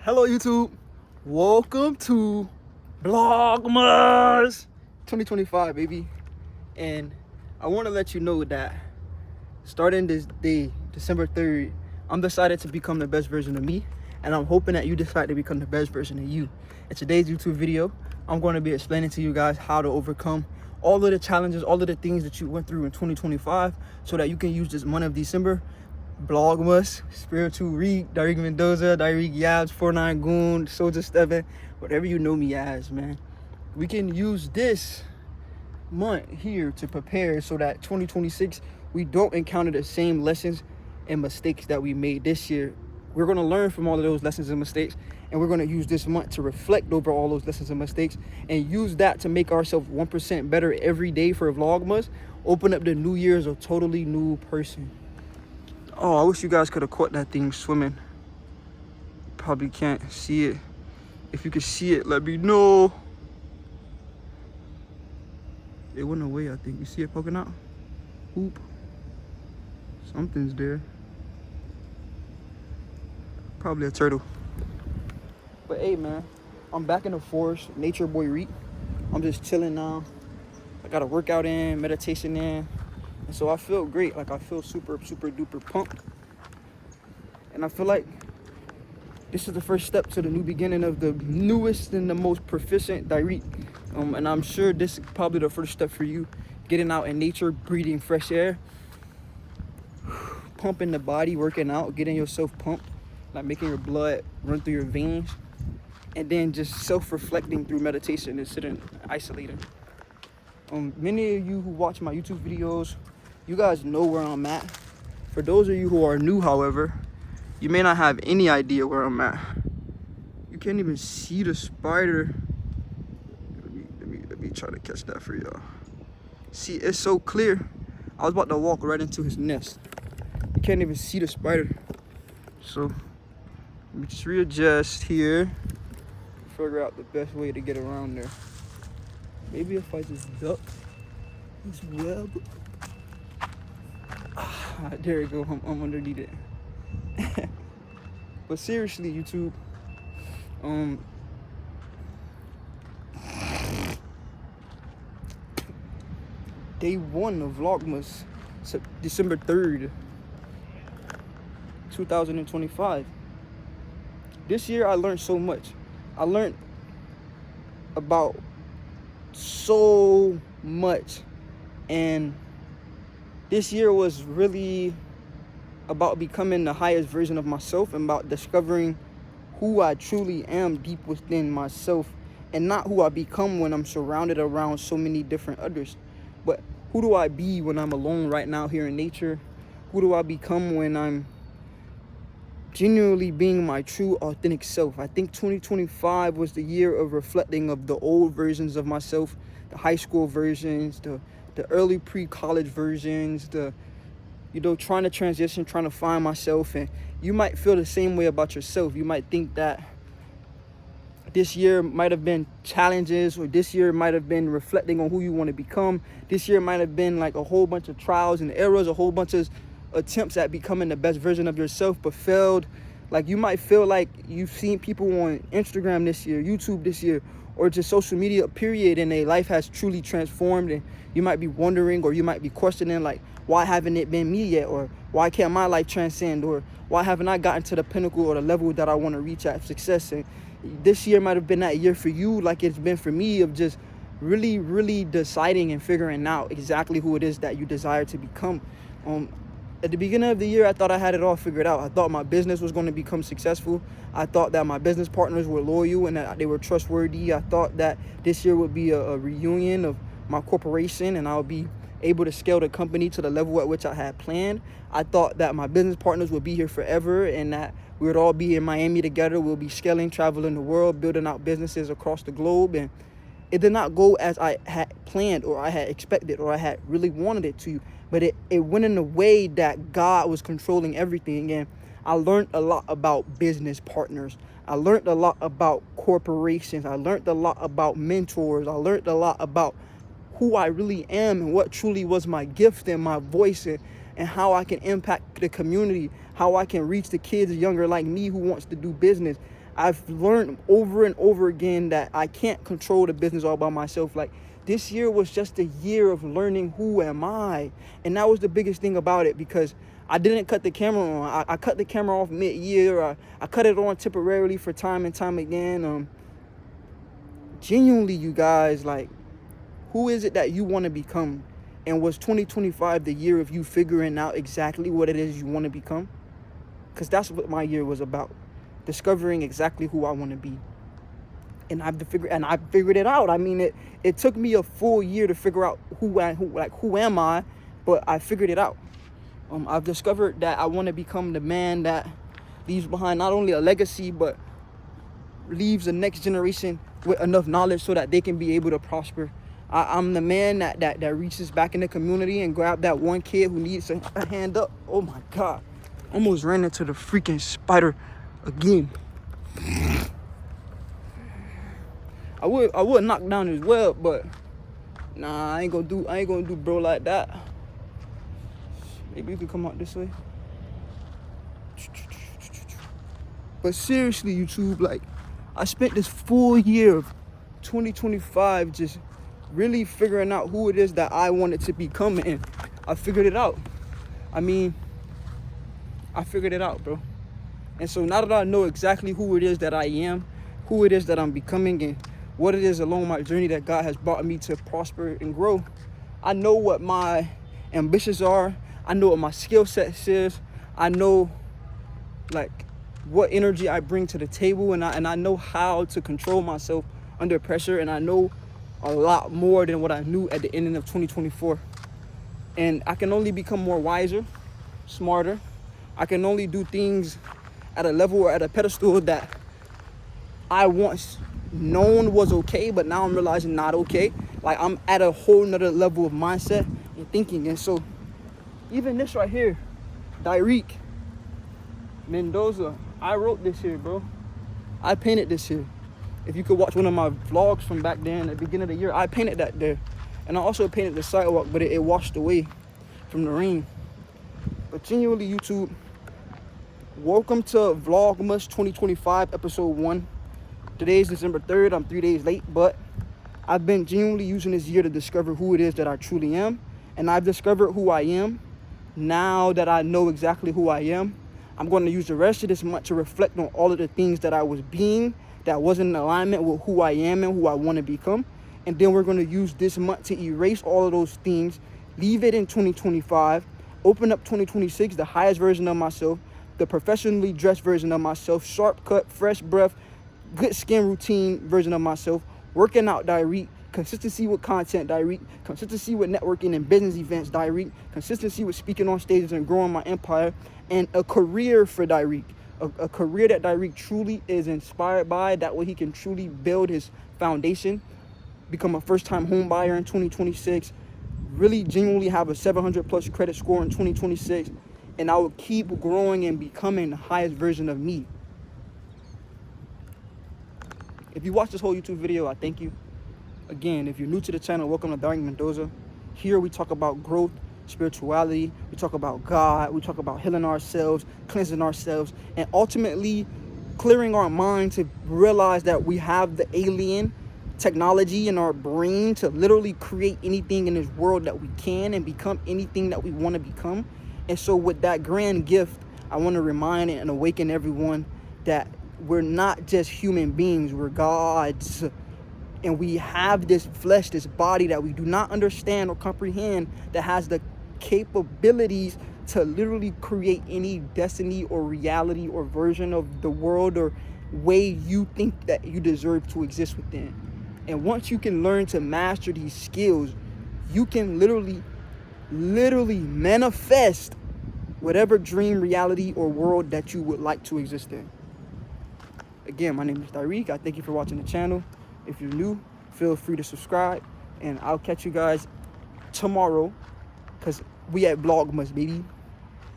Hello YouTube, welcome to Vloggmasss 2025, baby. And I want to let you know that starting this day, December 3rd, I'm decided to become the best version of me, and I'm hoping that you decide to become the best version of you. In today's YouTube video, I'm going to be explaining to you guys how to overcome all of the challenges, all of the things that you went through in 2025, so that you can use this month of December. Vloggmasss, Spiritual Reek, Dariq Mendoza, Dariq Yabs, 49 Goon, Soldier Steven, whatever you know me as, man. We can use this month here to prepare so that 2026 we don't encounter the same lessons and mistakes that we made this year. We're going to learn from all of those lessons and mistakes, and we're going to use this month to reflect over all those lessons and mistakes and use that to make ourselves 1% better every day for Vloggmasss. Open up the new year as a totally new person. Oh, I wish you guys could have caught that thing swimming. Probably can't see it. If you can see it, let me know. It went away, I think. You see it poking out? Oop. Something's there. Probably a turtle. But hey, man, I'm back in the forest. Nature boy Reek. I'm just chilling now. I got a workout in, meditation in. And so I feel great. Like I feel super duper pumped. And I feel like this is the first step to the new beginning of the newest and the most proficient Dariq. And I'm sure this is probably the first step for you. Getting out in nature, breathing fresh air, pumping the body, working out, getting yourself pumped, like making your blood run through your veins, and then just self-reflecting through meditation and sitting isolating. Many of you who watch my YouTube videos, you guys know where I'm at. For those of you who are new, however, you may not have any idea where I'm at. You can't even see the spider. Let me try to catch that for y'all. See, it's so clear. I was about to walk right into his nest. You can't even see the spider. So let me just readjust here. Figure out the best way to get around there. Maybe if I just duck this web. There we go. I'm underneath it. But seriously, YouTube, day one of Vloggmasss, December 3rd, 2025. This year I learned so much. I learned about so much, and this year was really about becoming the highest version of myself and about discovering who I truly am deep within myself, and not who I become when I'm surrounded around so many different others, but who do I be when I'm alone right now here in nature? Who do I become when I'm genuinely being my true authentic self? I think 2025 was the year of reflecting of the old versions of myself, the high school versions, the early pre-college versions, trying to transition, trying to find myself. And you might feel the same way about yourself. You might think that this year might have been challenges, or this year might have been reflecting on who you want to become. This year might have been like a whole bunch of trials and errors, a whole bunch of attempts at becoming the best version of yourself, but failed. Like you might feel like you've seen people on Instagram this year, YouTube this year, or just social media period, and their life has truly transformed, and you might be wondering, or you might be questioning, like, why haven't it been me yet? Or why can't my life transcend? Or why haven't I gotten to the pinnacle or the level that I want to reach at success? And this year might have been that year for you, like it's been for me, of just really deciding and figuring out exactly who it is that you desire to become. At the beginning of the year, I thought I had it all figured out. I thought my business was going to become successful. I thought that my business partners were loyal and that they were trustworthy. I thought that this year would be a reunion of my corporation, and I would be able to scale the company to the level at which I had planned. I thought that my business partners would be here forever, and that we would all be in Miami together. We'll be scaling, traveling the world, building out businesses across the globe. And it did not go as I had planned, or I had expected, or I had really wanted it to. But it went in a way that God was controlling everything. And I learned a lot about business partners. I learned a lot about corporations. I learned a lot about mentors. I learned a lot about who I really am and what truly was my gift and my voice, and how I can impact the community, how I can reach the kids younger like me who wants to do business. I've learned over and over again that I can't control the business all by myself. Like, this year was just a year of learning who am I. And that was the biggest thing about it, because I didn't cut the camera on. I cut the camera off mid-year. I cut it on temporarily for time and time again. Genuinely, you guys, like, who is it that you want to become? And was 2025 the year of you figuring out exactly what it is you want to become? Because that's what my year was about. Discovering exactly who I want to be. And I figured it out. I mean, it took me a full year to figure out who am I, but I figured it out. I've discovered that I want to become the man that leaves behind not only a legacy, but leaves the next generation with enough knowledge so that they can be able to prosper. I'm the man that reaches back in the community and grab that one kid who needs a hand up. Oh my God. Almost ran into the freaking spider again. I would knock down his web, but nah, I ain't gonna do bro like that. Maybe you could come out this way. But seriously, YouTube, like, I spent this full year of 2025 just really figuring out who it is that I wanted to become, and I figured it out. I mean, I figured it out, bro. And so now that I know exactly who it is that I am, who it is that I'm becoming, and what it is along my journey that God has brought me to prosper and grow, I know what my ambitions are. I know what my skill set is. I know, like, what energy I bring to the table, and I know how to control myself under pressure, and I know a lot more than what I knew at the ending of 2024. And I can only become more wiser, smarter. I can only do things at a level or at a pedestal that I once known was okay, but now I'm realizing not okay. Like, I'm at a whole nother level of mindset and thinking. And so even this right here, Tyreek Mendoza, I wrote this here, bro. I painted this here. If you could watch one of my vlogs from back then at the beginning of the year, I painted that there. And I also painted the sidewalk, but it washed away from the rain. But genuinely, YouTube, welcome to Vloggmasss 2025, episode 1. Today is December 3rd. I'm 3 days late, but I've been genuinely using this year to discover who it is that I truly am. And I've discovered who I am. Now that I know exactly who I am, I'm going to use the rest of this month to reflect on all of the things that I was being that wasn't in alignment with who I am and who I want to become. And then we're going to use this month to erase all of those things, leave it in 2025, open up 2026, the highest version of myself, the professionally dressed version of myself, sharp cut, fresh breath, good skin routine version of myself, working out Tyreek, consistency with content Tyreek, consistency with networking and business events Tyreek, consistency with speaking on stages and growing my empire, and a career for Tyreek. A career that Tyreek truly is inspired by. That way he can truly build his foundation, become a first-time home buyer in 2026, really genuinely have a 700 plus credit score in 2026, and I will keep growing and becoming the highest version of me. If you watch this whole YouTube video, I thank you. Again, if you're new to the channel, welcome to Tyreek Mendoza. Here we talk about growth, spirituality, we talk about God, we talk about healing ourselves, cleansing ourselves, and ultimately clearing our mind to realize that we have the alien technology in our brain to literally create anything in this world that we can and become anything that we want to become. And so with that grand gift, I want to remind and awaken everyone that we're not just human beings, we're gods. And we have this flesh, this body that we do not understand or comprehend, that has the capabilities to literally create any destiny or reality or version of the world or way you think that you deserve to exist within. And once you can learn to master these skills, you can literally manifest whatever dream, reality, or world that you would like to exist in. Again, my name is Tyreek. I thank you for watching the channel. If you're new, feel free to subscribe, and I'll catch you guys tomorrow, because we at Vloggmasss, baby.